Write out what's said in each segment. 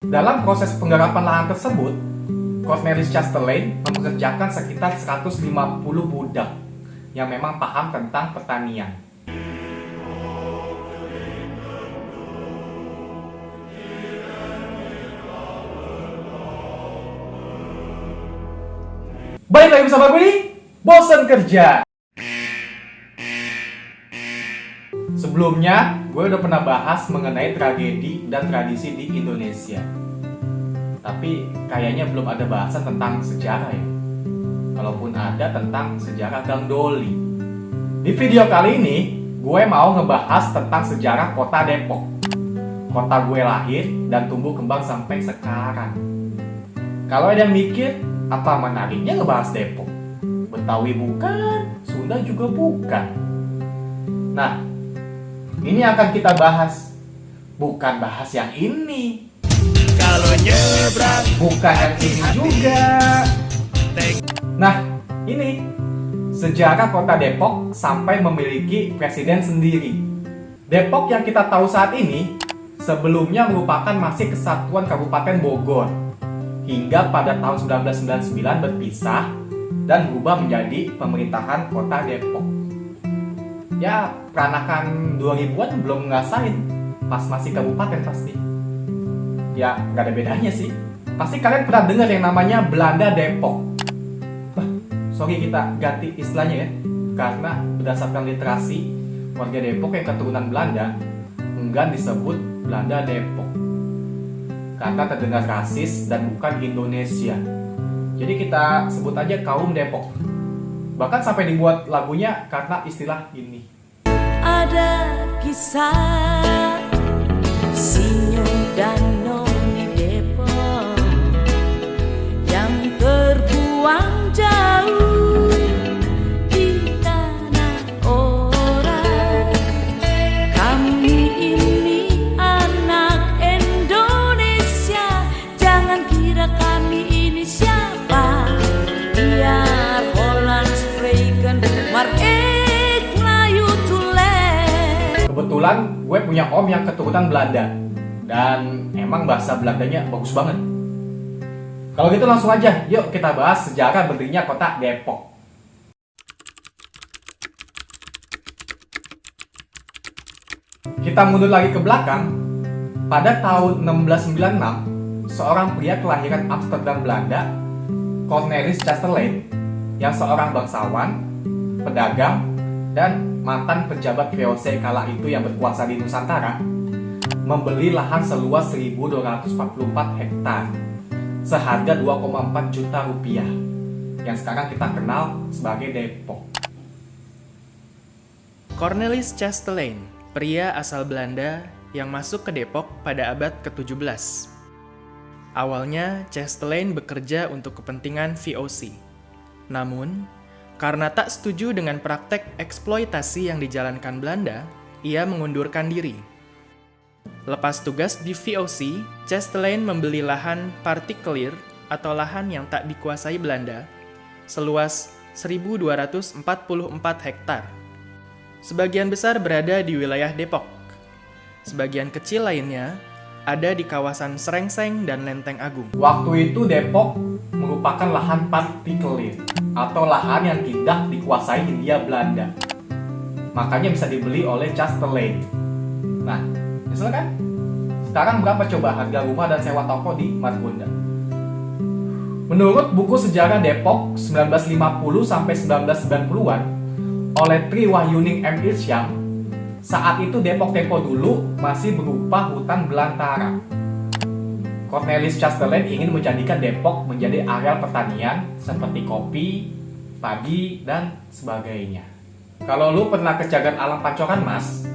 Dalam proses penggarapan lahan tersebut, Cornelis Chastelain mempekerjakan sekitar 150 budak yang memang paham tentang pertanian. Baik lagi bersama gue nih, bosan kerja. Sebelumnya, gue udah pernah bahas mengenai tragedi dan tradisi di Indonesia. Tapi kayaknya belum ada bahasan tentang sejarah ya. Kalaupun ada, tentang sejarah Gang Doli. Di video kali ini, gue mau ngebahas tentang sejarah kota Depok. Kota gue lahir dan tumbuh kembang sampai sekarang. Kalau ada yang mikir, apa menariknya ngebahas Depok? Betawi bukan, Sunda juga bukan. Nah, ini akan kita bahas. Bukan bahas yang ini. Kalau nyebrang Bukan yang ini juga. Nah, ini sejarah kota Depok sampai memiliki presiden sendiri. Depok yang kita tahu saat ini sebelumnya merupakan masih kesatuan Kabupaten Bogor. Hingga pada tahun 1999 berpisah dan berubah menjadi pemerintahan kota Depok. Ya, peranakan 2000-an belum ngerasain, pas masih kabupaten pasti. Ya, nggak ada bedanya sih. Pasti kalian pernah dengar yang namanya Belanda Depok. Sorry kita ganti istilahnya ya, karena berdasarkan literasi warga Depok yang keturunan Belanda enggan disebut Belanda Depok karena terdengar rasis dan bukan Indonesia. Jadi kita sebut aja kaum Depok. Bahkan sampai dibuat lagunya karena istilah ini. Ada kisah Sinyo dan Noni Depok yang terbuang jauh di tanah orang. Kami ini anak Indonesia, jangan kira kami ini siapa. Biar Holland spreken Denmark Melayu tulen. Kebetulan gue punya om yang keturunan Belanda dan emang bahasa Belandanya bagus banget. Kalau gitu langsung aja, yuk kita bahas sejarah berdirinya kota Depok. Kita mundur lagi ke belakang. Pada tahun 1696, seorang pria kelahiran Amsterdam, Belanda, Cornelis Chastelain, yang seorang bangsawan, pedagang, dan mantan pejabat VOC kala itu yang berkuasa di Nusantara, membeli lahan seluas 1.244 hektar seharga 2,4 juta rupiah yang sekarang kita kenal sebagai Depok. Cornelis Chastelain, pria asal Belanda yang masuk ke Depok pada abad ke-17. Awalnya, Chastelain bekerja untuk kepentingan VOC. Namun, karena tak setuju dengan praktek eksploitasi yang dijalankan Belanda, ia mengundurkan diri. Lepas tugas di VOC, Chastelain membeli lahan partikelir atau lahan yang tak dikuasai Belanda seluas 1.244 hektar. Sebagian besar berada di wilayah Depok. Sebagian kecil lainnya ada di kawasan Srengseng dan Lenteng Agung. Waktu itu Depok merupakan lahan partikelir atau lahan yang tidak dikuasai Hindia Belanda. Makanya bisa dibeli oleh Chastelain. Nah, misalkan sekarang berapa coba harga rumah dan sewa toko di Margonda? Menurut buku sejarah Depok 1950 sampai 1990-an oleh Tri Wahyuning M. Irsyam, saat itu Depok tempo dulu masih berupa hutan belantara. Cornelis Chastelain ingin menjadikan Depok menjadi areal pertanian seperti kopi, padi, dan sebagainya. Kalau lu pernah ke Cagar Alam Pancoran Mas,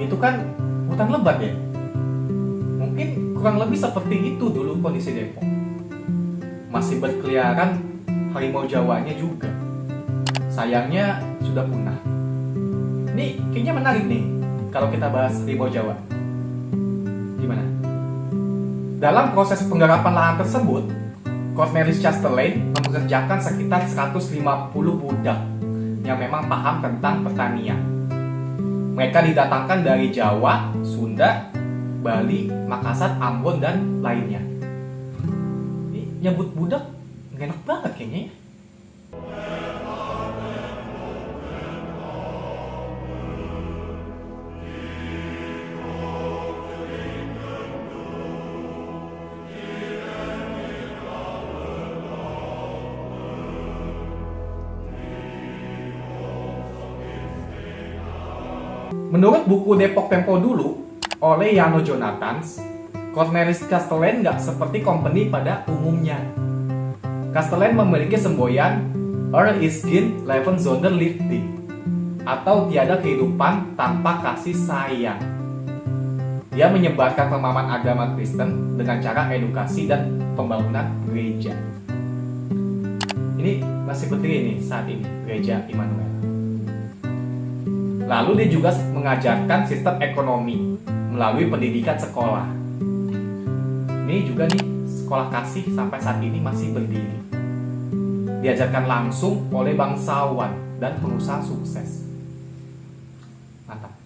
itu kan hutan lebat ya? Mungkin kurang lebih seperti itu dulu kondisi Depok. Masih berkeliaran harimau Jawanya juga. Sayangnya sudah punah. Nih, kayaknya menarik nih kalau kita bahas harimau Jawa. Gimana? Dalam proses penggarapan lahan tersebut, Cornelis Chastelain mempekerjakan sekitar 150 budak yang memang paham tentang pertanian. Mereka didatangkan dari Jawa, Sunda, Bali, Makassar, Ambon, dan lainnya. Ini nyebut budak nggak enak banget kayaknya ya. Menurut buku Depok Tempo dulu oleh Yano Jonathans, Cornelis Castellane nggak seperti company pada umumnya. Castellane memiliki semboyan Isgin Leven Zonder Liefde, atau tiada kehidupan tanpa kasih sayang. Dia menyebarkan pemahaman agama Kristen dengan cara edukasi dan pembangunan gereja. Ini masih berdiri nih saat ini, Gereja Immanuel. Lalu dia juga mengajarkan sistem ekonomi melalui pendidikan sekolah. Ini juga nih, sekolah kasih sampai saat ini masih berdiri. Diajarkan langsung oleh bangsawan dan pengusaha sukses. Mantap.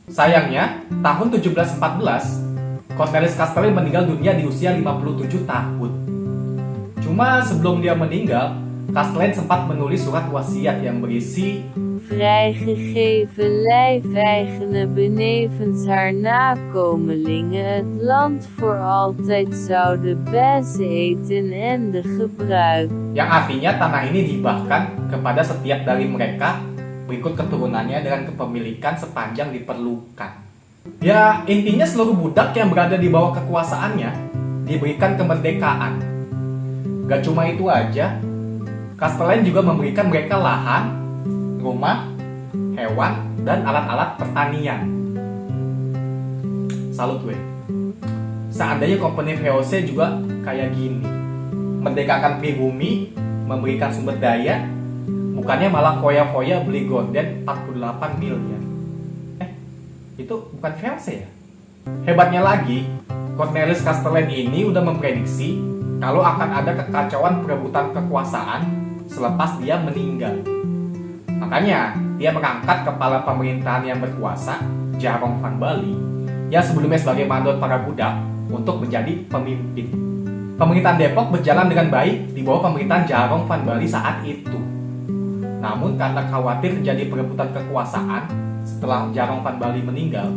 Sayangnya, tahun 1714, Cornelis Castellane meninggal dunia di usia 57 tahun. Cuma sebelum dia meninggal, Castellane sempat menulis surat wasiat yang berisi vrijgegeven lijfeigenen benevens haar nakomelingen het land voor altijd zouden bezeten en de gebruik. Yang artinya tanah ini dihibahkan kepada setiap dari mereka berikut keturunannya dengan kepemilikan sepanjang diperlukan. Ya, intinya seluruh budak yang berada di bawah kekuasaannya diberikan kemerdekaan. Gak cuma itu aja, Castellane juga memberikan mereka lahan, rumah, hewan, dan alat-alat pertanian. Salut gue. Seandainya company VOC juga kayak gini, merdekakan pribumi, memberikan sumber daya, bukannya malah foya-foya beli gorden 48 miliar. Itu bukan VOC ya? Hebatnya lagi, Cornelis Castellane ini udah memprediksi kalau akan ada kekacauan perebutan kekuasaan selepas dia meninggal. Makanya, dia mengangkat kepala pemerintahan yang berkuasa, Jarong van Bali, yang sebelumnya sebagai mandor para budak, untuk menjadi pemimpin. Pemerintahan Depok berjalan dengan baik di bawah pemerintahan Jarong van Bali saat itu. Namun karena khawatir terjadi perebutan kekuasaan setelah Jarong van Bali meninggal,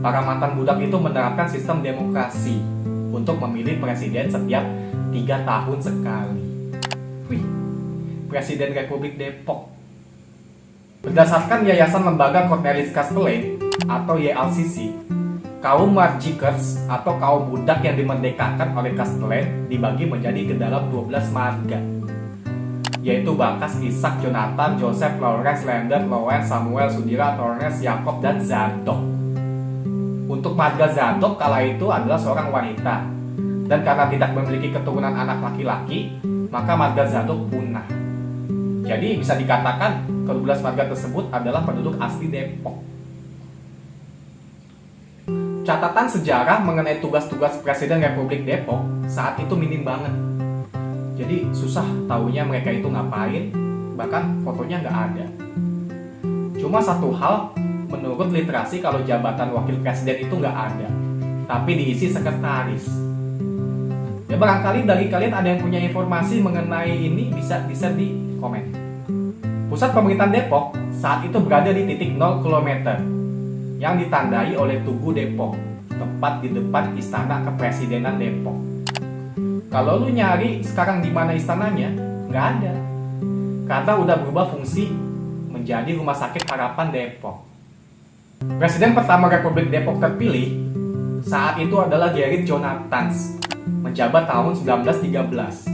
para mantan budak itu menerapkan sistem demokrasi untuk memilih presiden setiap 3 tahun sekali. Wih, Presiden Republik Depok. Berdasarkan Yayasan Lembaga Cornelis Castellane atau YLCC, kaum Marjikers atau kaum budak yang dimerdekakan oleh Castellane dibagi menjadi ke dalam 12 marga, yaitu Bakas, Ishak, Jonathan, Joseph, Lawrence, Lander, Lowen, Samuel, Sudira, Torres, Yakob, dan Zadok. Untuk marga Zadok kala itu adalah seorang wanita, dan karena tidak memiliki keturunan anak laki-laki, maka marga Zadok punah. Jadi bisa dikatakan ke-12 marga tersebut adalah penduduk asli Depok. Catatan sejarah mengenai tugas-tugas Presiden Republik Depok saat itu minim banget. Jadi susah taunya mereka itu ngapain, bahkan fotonya nggak ada. Cuma satu hal, menurut literasi kalau jabatan wakil presiden itu nggak ada, tapi diisi sekretaris. Ya barangkali dari kalian ada yang punya informasi mengenai ini, bisa di komen. Pusat pemerintahan Depok saat itu berada di titik 0 km yang ditandai oleh Tugu Depok, tepat di depan Istana Kepresidenan Depok. Kalau lu nyari sekarang di mana istananya, nggak ada, karena udah berubah fungsi menjadi Rumah Sakit Harapan Depok. Presiden pertama Republik Depok terpilih saat itu adalah Gerrit Jonathans, menjabat tahun 1913.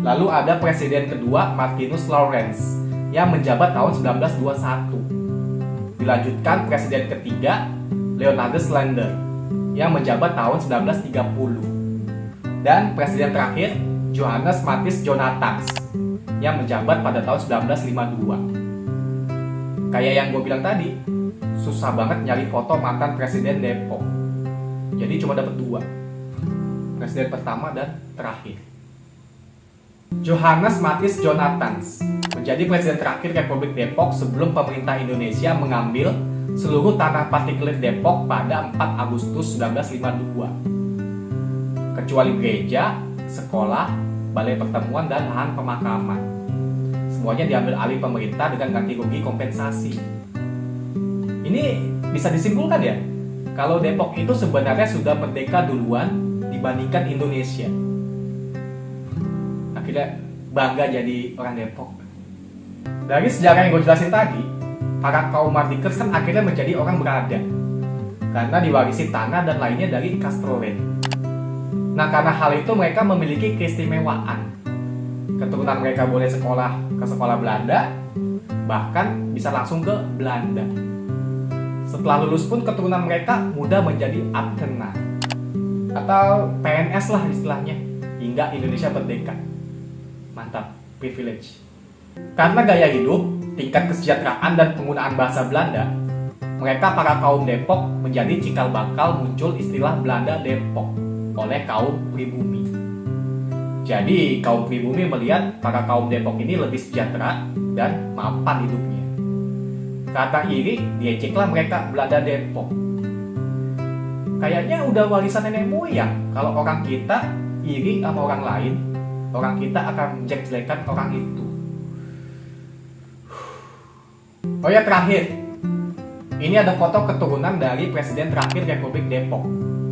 Lalu ada presiden kedua Martinus Lawrence yang menjabat tahun 1921. Dilanjutkan presiden ketiga Leonardus Lander yang menjabat tahun 1930. Dan presiden terakhir Johannes Matthies Jonathans yang menjabat pada tahun 1952. Kayak yang gue bilang tadi, susah banget nyari foto mantan presiden Depok. Jadi cuma dapat 2. Presiden pertama dan terakhir. Johannes Matthies Jonathans menjadi presiden terakhir Republik Depok sebelum pemerintah Indonesia mengambil seluruh tanah partikelir Depok pada 4 Agustus 1952. Kecuali gereja, sekolah, balai pertemuan, dan lahan pemakaman. Semuanya diambil alih pemerintah dengan ganti rugi kompensasi. Ini bisa disimpulkan ya, kalau Depok itu sebenarnya sudah merdeka duluan dibandingkan Indonesia. Akhirnya bangga jadi orang Depok. Dari sejarah yang gue jelasin tadi, para kaum Mardikers kan akhirnya menjadi orang berada karena diwarisi tanah dan lainnya dari Castrolane. Nah, karena hal itu mereka memiliki keistimewaan. Keturunan mereka boleh sekolah ke sekolah Belanda, bahkan bisa langsung ke Belanda. Setelah lulus pun keturunan mereka mudah menjadi ambtenaar atau PNS lah istilahnya, hingga Indonesia merdeka. Mantap, privilege. Karena gaya hidup, tingkat kesejahteraan, dan penggunaan bahasa Belanda, mereka para kaum Depok menjadi cikal bakal muncul istilah Belanda Depok oleh kaum pribumi. Jadi kaum pribumi melihat para kaum Depok ini lebih sejahtera dan mapan hidupnya. Karena iri, diejeklah mereka Belanda Depok. Kayaknya udah warisan nenek moyang. Kalau orang kita iri sama orang lain, orang kita akan menjelek-jelekan orang itu. Oh ya, terakhir, ini ada foto keturunan dari Presiden terakhir Republik Depok,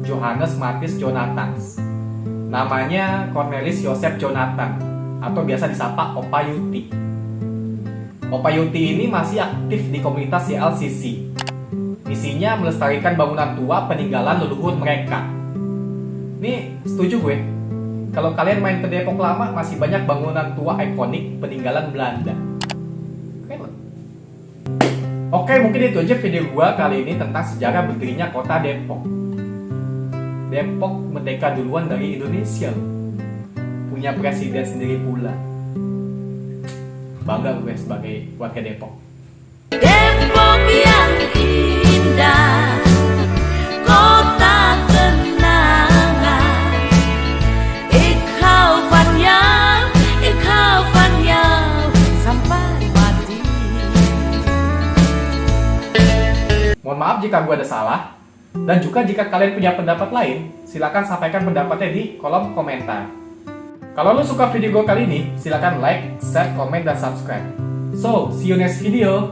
Johannes Martis Jonathans. Namanya Cornelis Joseph Jonathan, atau biasa disapa Opa Yuti. Opa Yuti ini masih aktif di komunitas CLCC. Misinya melestarikan bangunan tua peninggalan leluhur mereka. Nih, setuju gue. Kalau kalian main ke Depok lama, masih banyak bangunan tua ikonik peninggalan Belanda. Oke, mungkin itu aja video gua kali ini tentang sejarah berdirinya kota Depok. Depok merdeka duluan dari Indonesia. Punya presiden sendiri pula. Bangga gue sebagai warga Depok. Depok yang indah, kota kenangan. Ik hou van jou, sampai mati. Mohon maaf jika gue ada salah, dan juga jika kalian punya pendapat lain, silakan sampaikan pendapatnya di kolom komentar. Kalau lo suka video gue kali ini, silakan like, share, komen, dan subscribe. So, see you next video.